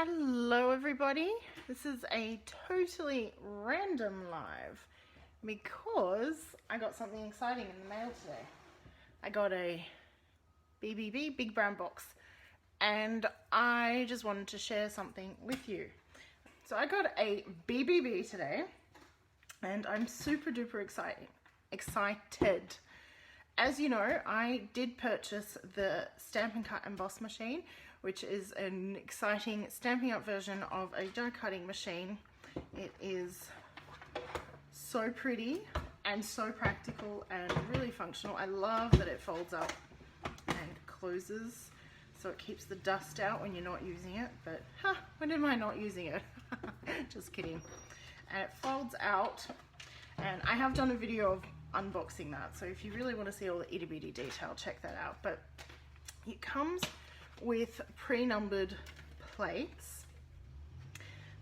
Hello everybody, this is a totally random live because I got something exciting in the mail today. I got a BBB, Big Brown Box, and I just wanted to share something with you. So I got a BBB today and I'm super duper excited. As you know, I did purchase the Stampin Cut Emboss Machine, which is an exciting Stampin' Up version of a die cutting machine. It is so pretty and so practical and really functional. I love that it folds up and closes so it keeps the dust out when you're not using it, but when am I not using it? Just kidding. And it folds out, and I have done a video of unboxing that, so if you really want to see all the itty bitty detail, check that out. But it comes with pre-numbered plates.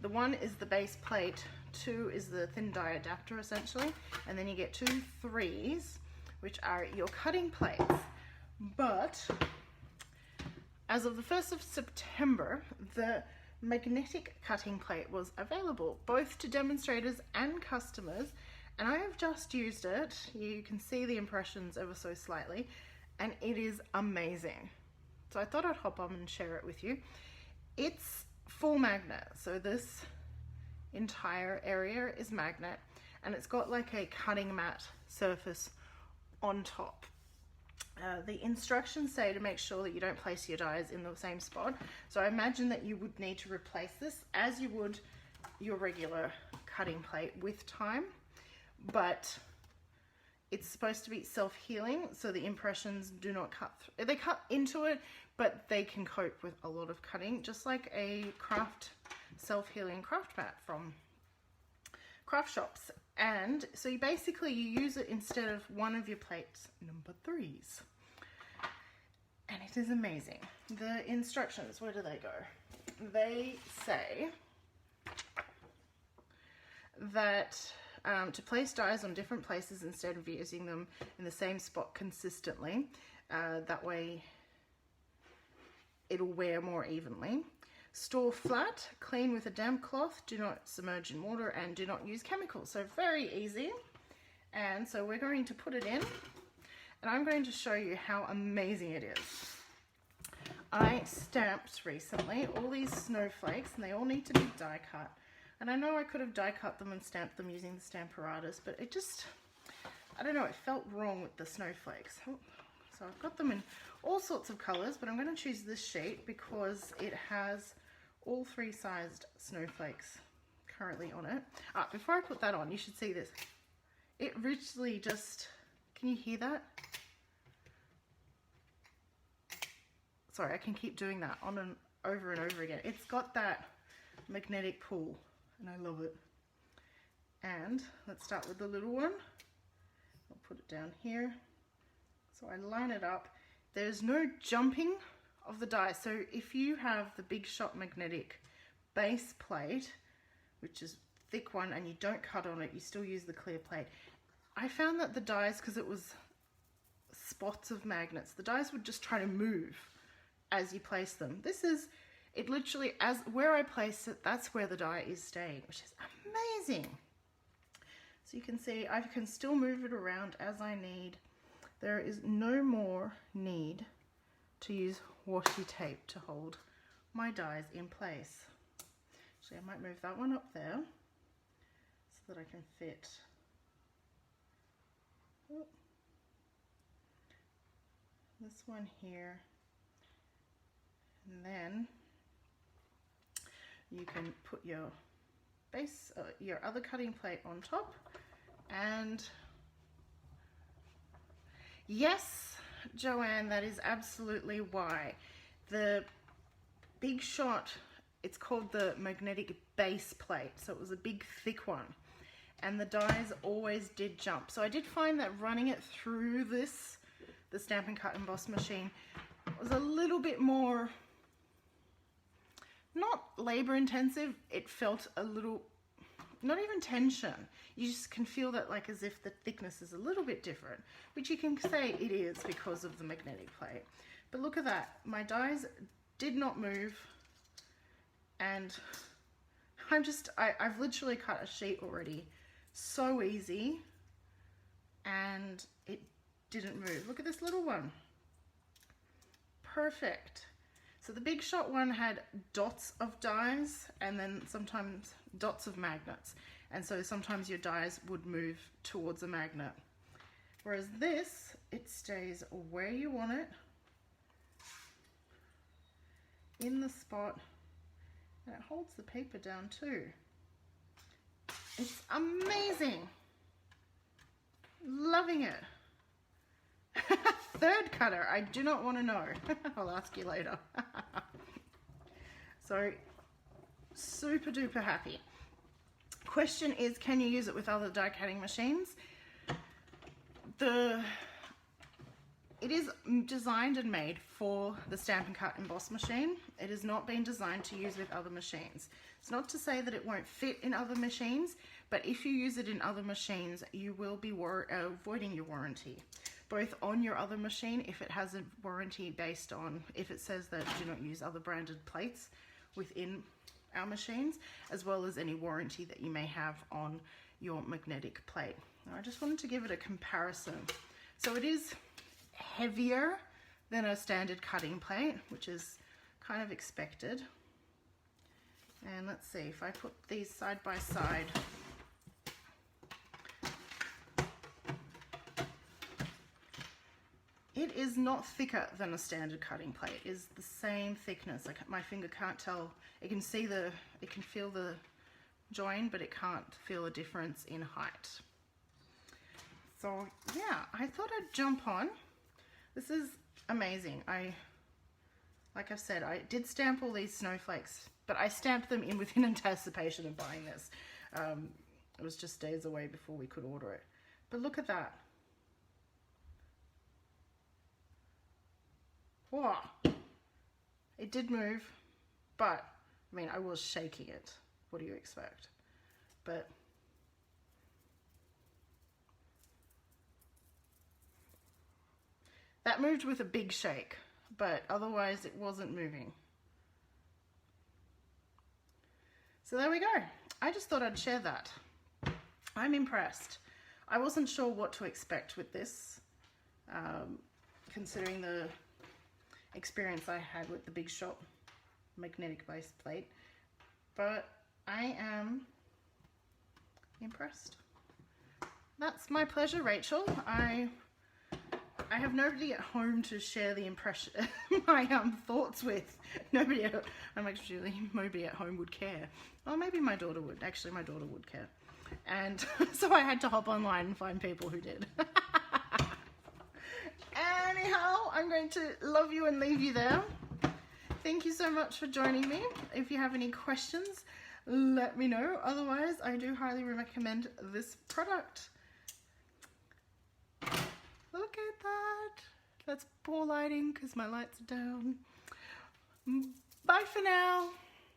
The one is the base plate, 2 is the thin die adapter essentially, and then you get 2 3s, which are your cutting plates. But as of the 1st of September, the magnetic cutting plate was available both to demonstrators and customers, and I have just used it. You can see the impressions ever so slightly, and it is amazing. So I thought I'd hop on and share it with you. It's full magnet, so this entire area is magnet, and it's got like a cutting mat surface on top. The instructions say to make sure that you don't place your dies in the same spot, so I imagine that you would need to replace this as you would your regular cutting plate with time. But it's supposed to be self-healing, so the impressions do not cut through. They cut into it, but they can cope with a lot of cutting, just like a craft self-healing craft mat from craft shops. And so you basically use it instead of one of your plates number 3s, and it is amazing. The instructions, where do they go? They say that to place dies on different places instead of using them in the same spot consistently. That way it'll wear more evenly. Store flat, clean with a damp cloth, do not submerge in water, and do not use chemicals. So very easy. And so we're going to put it in, and I'm going to show you how amazing it is. I stamped recently all these snowflakes, and they all need to be die cut. And I know I could have die cut them and stamped them using the Stamparatus, but it just, I don't know, it felt wrong with the snowflakes. So I've got them in all sorts of colors, but I'm going to choose this sheet because it has all 3 sized snowflakes currently on it. Before I put that on, you should see this. It richly just, can you hear that? Sorry, I can keep doing that on and over again. It's got that magnetic pull, and I love it. And let's start with the little one. I'll put it down here. So I line it up. There's no jumping of the die. So if you have the Big Shot magnetic base plate, which is thick one, and you don't cut on it, you still use the clear plate. I found that the dies, because it was spots of magnets, the dies would just try to move as you place them. This is, it literally, as where I place it, that's where the die is staying, which is amazing. So you can see I can still move it around as I need. There is no more need to use washi tape to hold my dies in place. Actually, I might move that one up there so that I can fit this one here, and then you can put your base, your other cutting plate on top. And yes, Joanne, that is absolutely why. The Big Shot, it's called the magnetic base plate, so it was a big thick one, and the dies always did jump. So I did find that running it through the Stampin' Cut Emboss Machine was a little bit more, not labor intensive, it felt a little, not even tension. You just can feel that, like, as if the thickness is a little bit different, which you can say it is because of the magnetic plate. But look at that, my dies did not move And I've literally cut a sheet already. So easy. And it didn't move. Look at this little one. Perfect. So the Big Shot one had dots of dies and then sometimes dots of magnets. And so sometimes your dies would move towards a magnet. Whereas this, it stays where you want it, in the spot, and it holds the paper down too. It's amazing. Loving it. Third cutter, I do not want to know. I'll ask you later. So, super duper happy. Question is, can you use it with other die cutting machines? It is designed and made for the Stampin Cut Emboss Machine. It has not been designed to use with other machines. It's not to say that it won't fit in other machines, but if you use it in other machines, you will be avoiding your warranty. Both on your other machine, if it has a warranty based on, if it says that do not use other branded plates within our machines, as well as any warranty that you may have on your magnetic plate. Now, I just wanted to give it a comparison. So it is heavier than a standard cutting plate, which is kind of expected. And let's see, if I put these side by side, it is not thicker than a standard cutting plate. It is the same thickness. Like, my finger can't tell. It can see it can feel the join, but it can't feel a difference in height. So yeah, I thought I'd jump on. This is amazing. Like I've said, I did stamp all these snowflakes, but I stamped them in within anticipation of buying this. It was just days away before we could order it. But look at that. Wow. It did move, but I mean, I was shaking it. What do you expect? But that moved with a big shake, but otherwise it wasn't moving. So there we go. I just thought I'd share that. I'm impressed. I wasn't sure what to expect with this, considering the experience I had with the Big Shot magnetic base plate, but I am impressed. That's my pleasure, Rachel. I have nobody at home to share the impression, my thoughts with. Nobody at home would care. Well, maybe my daughter would. Actually, my daughter would care. And so I had to hop online and find people who did. Anyhow, I'm going to love you and leave you there. Thank you so much for joining me. If you have any questions, let me know. Otherwise, I do highly recommend this product. Look at that. That's poor lighting because my lights are down. Bye for now.